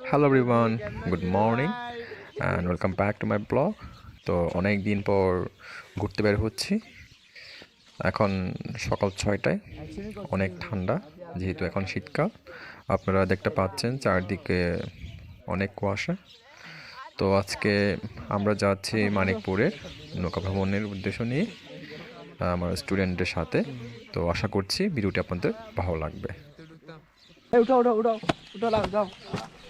Hello everyone, good morning and welcome back to my blog. তো অনেক দিন পর ঘুরতে বের হচ্ছি। এখন সকাল 6টায়, অনেক ঠান্ডা যেহেতু এখন শীতকাল। আপনারা দেখতে পাচ্ছেন চারদিকে অনেক কুয়াশা। তো আজকে আমরা যাচ্ছি মানিকপুরের নৌকা ভ্রমণের উদ্দেশ্য নিয়ে আমার স্টুডেন্টদের সাথে। তো আশা করছি ভিডিওটি আপনাদের ভালো লাগবে। উঠাও উঠাও উঠাও উঠাও যাও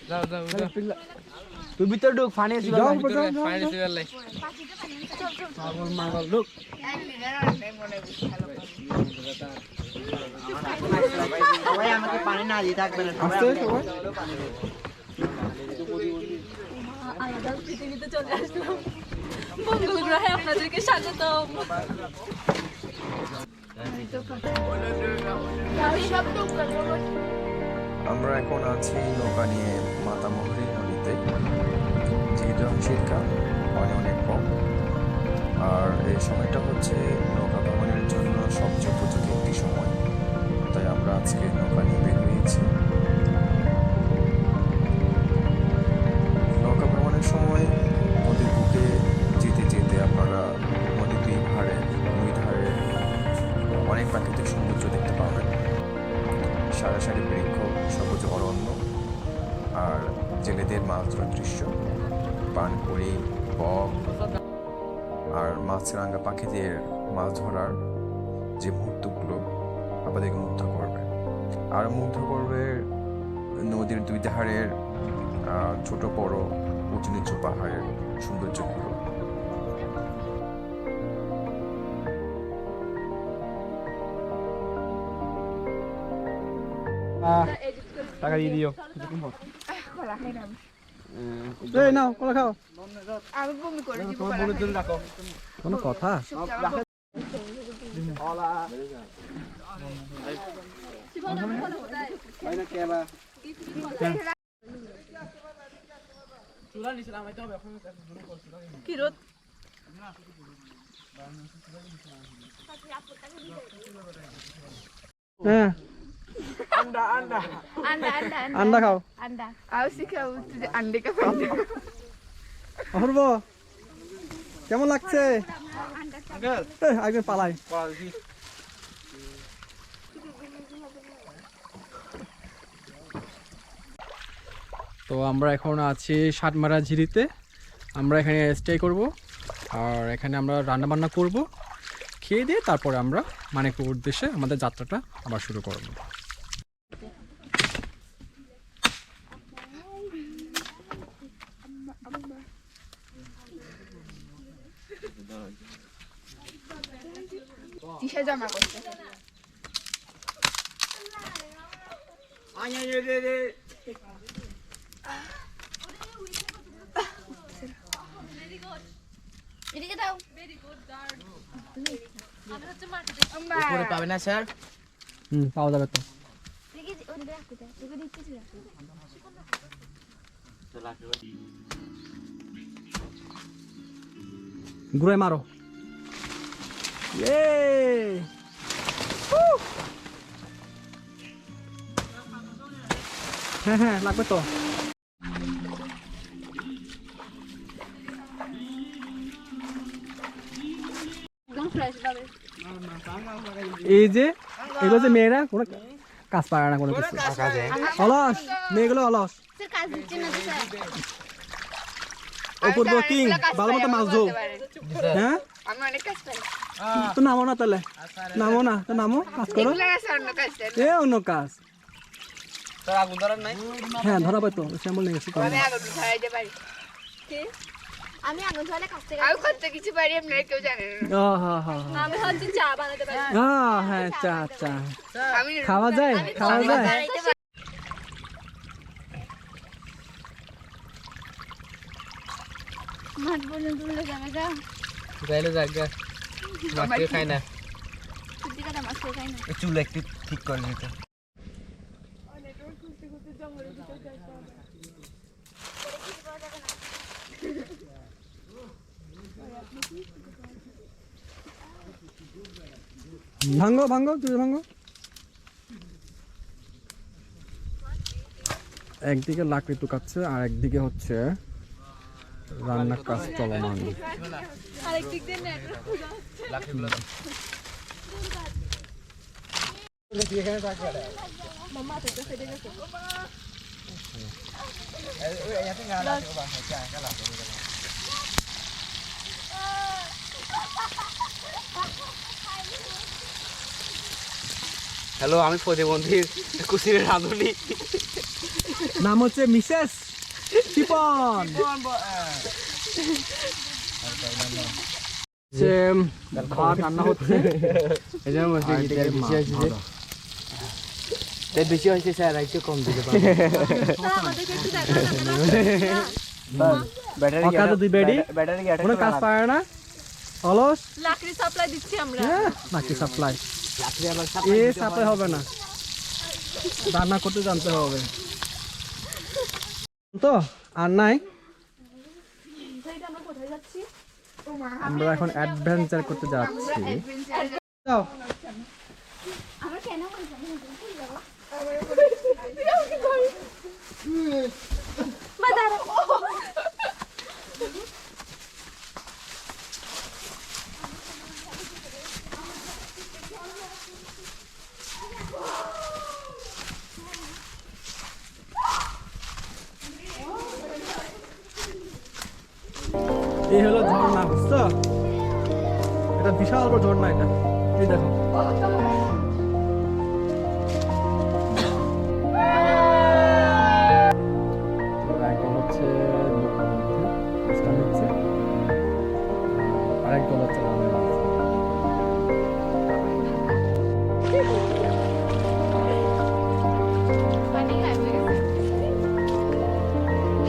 যাও যাও যাও তুই ভিতর ঢুক ফানি আসি যাও ফানি আসি বলে মাগল মাগল ঢুক সবাই আমাকে পানি না দিয়ে থাকবে না আস্তে সবাই আলাদা পৃথিবীতে চলে আসলাম। মঙ্গল গ্রহে আপনাদেরকে স্বাগতম। আমরা এখন আছি নৌকা নিয়ে মাতামুহুরী নদীতে। যেহেতু এখন শীতকাল, পানি অনেক কম, আর এই সময়টা হচ্ছে নৌকা ভ্রমণের জন্য সবচেয়ে উপযোগী একটি সময়। তাই আমরা আজকে নৌকা নিয়ে বের হয়েছি। নৌকা ভ্রমণের সময় নদীর বুকে যেতে যেতে আপনারা নদীর দুই ধারে অনেক প্রাকৃতিক সৌন্দর্য দেখতে পাবেন। সারি সারি বৃক্ষ, সবুজ অরণ্য, আর জেলেদের মাছ ধরার দৃশ্য, পানপুরি, বক আর মাছরাঙা পাখিদের মাছ ধরার যে মুহূর্তগুলো আমাদেরকে মুগ্ধ করবে। আর মুগ্ধ করবে নদীর দুই ধারের ছোট বড় উঁচু নিচু পাহাড়ের সৌন্দর্যগুলো। টাকা দিয়ে দিও এই নাও কলা খাও আমি বমি করে দিব তোমার বোনের জন্য রাখো কোনো কথা কি রোদ হ্যাঁ अंडा अंडा अंडा अंडा अंडा खाओ अंडा आओ सिखाओ तुझे अंडे का फायदा অপূর্ব কেমন লাগছে একজন পালাই তো আমরা এখন আছি সাতমারা ঝিরিতে। আমরা এখানে স্টে করব, আর এখানে আমরা রান্না বান্না করব, খেয়ে দিয়ে তারপরে আমরা মানিকপুর উদ্দেশ্যে আমাদের যাত্রাটা আবার শুরু করব। কিসে জমা করতে এদিকে দাও উপরে পাবে না স্যার? পাওয়া যাবে তো। ঘুরে মারো। হ্যাঁ হ্যাঁ লাগবে তো। এই যে এগুলো যে মেয়েরা কোনো কাজ পারে না, কোনো কিছু অলস, মেয়েগুলো অলস। অপূর্ব কিং ভালো মতো মাছ ধো। হ্যাঁ তো নামো না, তাহলে নামো না, তো নামো, কাজ করো। এ অন্য কাজ। হ্যাঁ ধরা পাই তো, শ্যামল নিয়ে গেছি। আমি আগুন ধরালে কাজ থেকে আমি করতে কিছু পারি আপনারা কেউ জানেন না। আমি হচ্ছে চা বানাতে পারি। হ্যাঁ চা চা আমি খাওয়া যায়, খাওয়া যায়। মাছ পর্যন্ত যাবে গা যাইলে জায়গা মাছ খাই না, সত্যি কথা মাছ খাই না। চুল একটু ঠিক করে নিতে। ভাঙ্গো ভাঙ্গো তুই ভাঙ্গো। একদিকে লাকড়ি টুকাচ্ছে আর একদিকে হচ্ছে রান্নার কাজ চলমান। আরেকদিক দিয়ে নেটওয়ার্ক খোলা হচ্ছে। মাম্মা তো ফেটে গেছে। হ্যালো, আমি প্রতিবন্ধীর কুসিরের রাঁধুনি। নাম হচ্ছে মিসেস শিপন। ভাত রান্না হচ্ছে। বেশি হয়েছে স্যার, একটু কম দিতে পারবেন। আমাদেরকে একটু দেখাও না। অকাজ দুই বেডি কোনো কাজ পারে না, অলস। লাকড়ি সাপ্লাই দিচ্ছি আমরা। নাকি সাপ্লাই এ সাপ্লাই হবে না, রান্না করতে জানতে হবে তো। আর নাই, আমরা এখন অ্যাডভেঞ্চার করতে যাচ্ছি। যাও মা দাঁড়া। এই হলো ঝর্ণা, বুঝছো? এটা বিশাল বড় ঝর্ণা। এটা এই দেখো, একদল হচ্ছে দোকান মধ্যে স্টান হচ্ছে, আর একদল হচ্ছে রান্না করছে।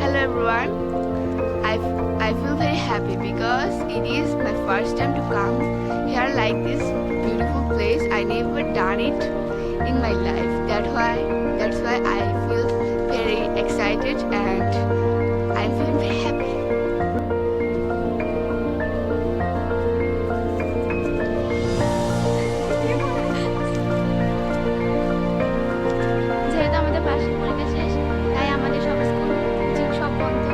Hello everyone. I feel very happy because it is my first time to come here like this beautiful place. I never done it in my life. That's why I feel very excited and I feel very happy. যেহেতু আমাদের বার্ষিক পরীক্ষা শেষ, তাই আমাদের সব school coaching সব বন্ধ।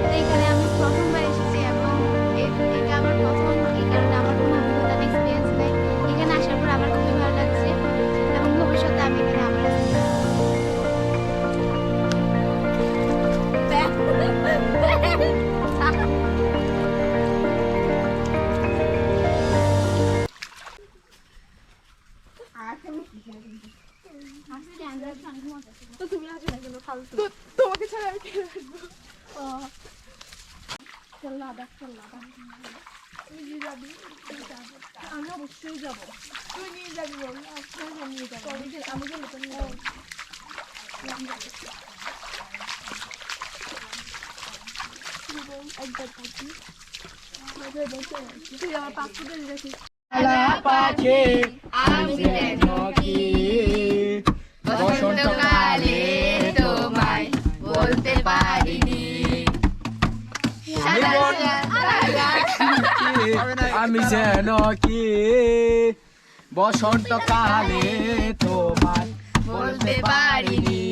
তো এখানে আমি প্রথমবার এসেছি এবং এটা আমার প্রথম, এই কারণে আমার কোনো অভিজ্ঞতা এক্সপিরিয়েন্স নেই। এখানে আসার পর আমার খুবই ভালো লাগছে এবং ভবিষ্যতে আমি এখানে আবার আসবো। তো তুমি আসবে না কেন ফালতু? তোমাকে ছাড়া আমি কে আসবো? চল লাদাখ, চল লাদাখ। আমি অবশ্যই যাবো। তুই নিয়ে যাবি বল। আমি নিয়ে যাবো। আমি গেলে তো নিয়ে যাবো। একবার থাকি। তুই আমার পাসপোর্ট রাখিস। আমি যেন কি বসন্তকালে তোমায় বলতে পারিনি। আমি যেন কি বসন্তকালে তোমায় বলতে পারিনি।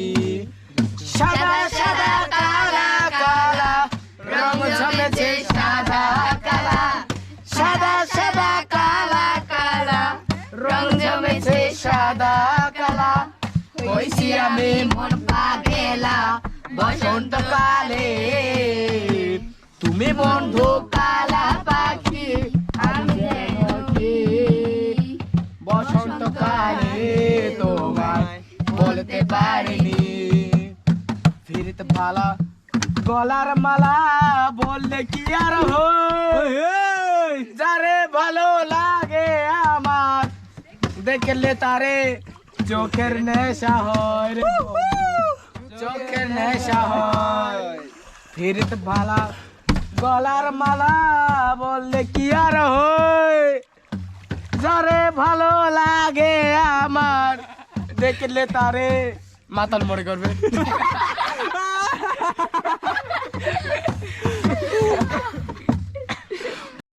সাদা সাদা কালা কালা রং জমেছে সাদা কালা, সাদা সাদা কালা কালা রং জমেছে সাদা কালা। হইছি আমি মন পাগেলা বসন্তকালে, তুমি বন্ধু কালা পাখি আমি যেন কি বসন্তকালে তোমায় বলতে পারিনি। ফিরতে ভালা গলার মালা বললে কি আর হয়, যারে ভালো লাগে আমার দেখলে তারে চোখের নেশা হয় রে, চোখের নেশা হয়। ফিরতে ভালা গলার মালা বললে কি আর হয়, যারে ভালো লাগে আমার দেখলে তারে মাতাল মনে করবে।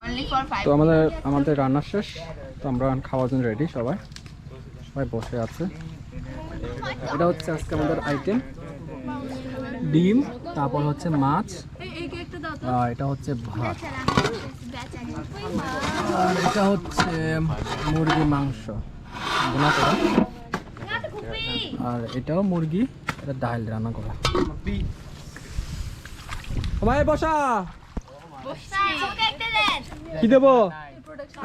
Only for 5 তো আমাদের রান্না শেষ, তো আমরা খাওয়ার জন্য রেডি, সবাই সবাই বসে আছে। এটা হচ্ছে আজকে আমাদের আইটেম, ডিম, তারপর হচ্ছে মাছ, এই কেকটা দাও তো। আর এটা হচ্ছে ভাত, আর এটা হচ্ছে মুরগি মাংস ভুনা করা, আর এটাও মুরগি, এটা ডাল রান্না করা। ভাই বসা, কি দেবো?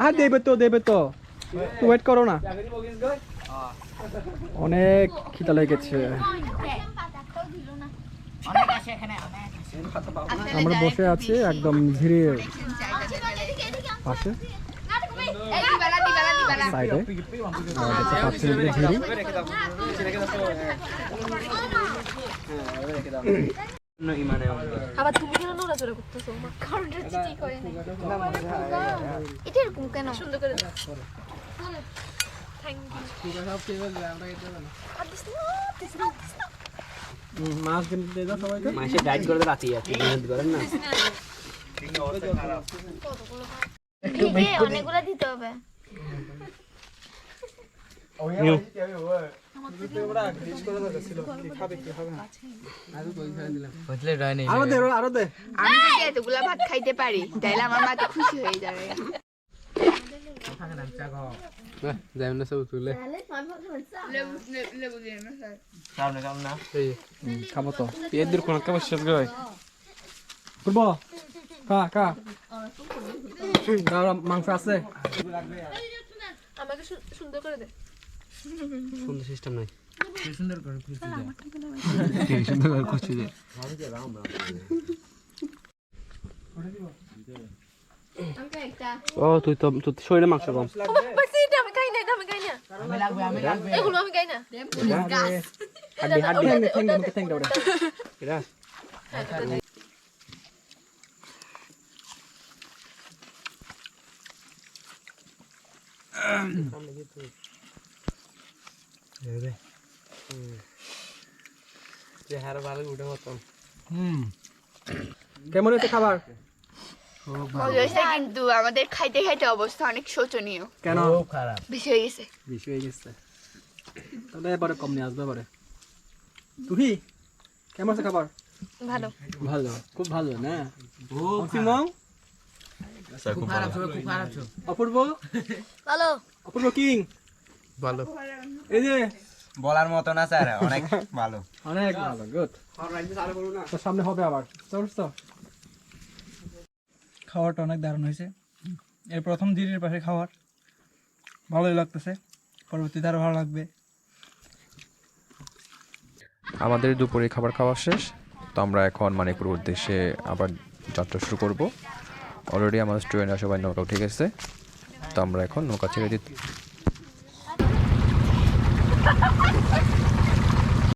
আর দেবে তো ওয়েট করো না, অনেক খিদা লেগেছে। আমরা বসে আছি একদম ঝিরির পাশে সাইডে, দেখতে পাচ্ছেন এদিকে ঝিরি। আবার তুমি কেন নড়াচড়া করতেছো? কারণ চিঠি করে নাই। এটা এরকম কেন? সুন্দর করে দাও। Thank you. মাছ কিনতে দাও সবাইকে। মাসে ডাইট করে রাতি আছে মেহনত করেন না। অনেকগুলো দিতে হবে। বুঝলে রয় নেই। আরো দে, আরো দে। আমি যদি এতগুলা ভাত খাইতে পারি তাহলে আমার মা তো খুশি হয়ে যাবে। যাই না সব তুলে। খাবো তো এদের কোন খাবার শেষ গয় করবো। কা মাংস আছে, আমাকে সুন্দর করে দে। সুন্দর সিস্টেম নাই। আমাকে একটা ও তুই তো তোর শরীরে মাংস কম। বাসি এটা আমি খাই না, এটা আমি খাই না। এগুলো আমি খাই না। Thank you. এরা চেহারা ভালো উঠে মতন। কেমন হয়েছে খাবার? মজা কিন্তু আমাদের খাইতে খাইতে অবস্থা অনেক শোচনীয়, কেন? খারাপ। বেশি হয়ে গেছে। বেশি হয়ে গেছে, তাহলে এবারে কম নিয়ে আসবে এবারে। তুই কেমন আছে খাবার? ভালো। ভালো, খুব ভালো না? অসীমং, খুব খারাপ ছিল, খুব খারাপ ছিল। অপূর্ব, ভালো। অপূর্ব কিং, ভালো। এই যে বলার মতো না স্যার, অনেক ভালো। অনেক ভালো, গুড। তো সামনে হবে আবার, চলছ? খাওয়াটা অনেক দারুণ হয়েছে। এর প্রথম দিনের পাশে খাওয়ার ভালোই লাগতেছে, পরবর্তীতে আরও ভালো লাগবে। আমাদের দুপুরে খাবার খাওয়া শেষ, তো আমরা এখন মানিকপুর উদ্দেশ্যে আবার যাত্রা শুরু করব। অলরেডি আমাদের স্টুডেন্টরা সবাই নৌকা উঠে গেছে, তো আমরা এখন নৌকা ছেড়ে দিই।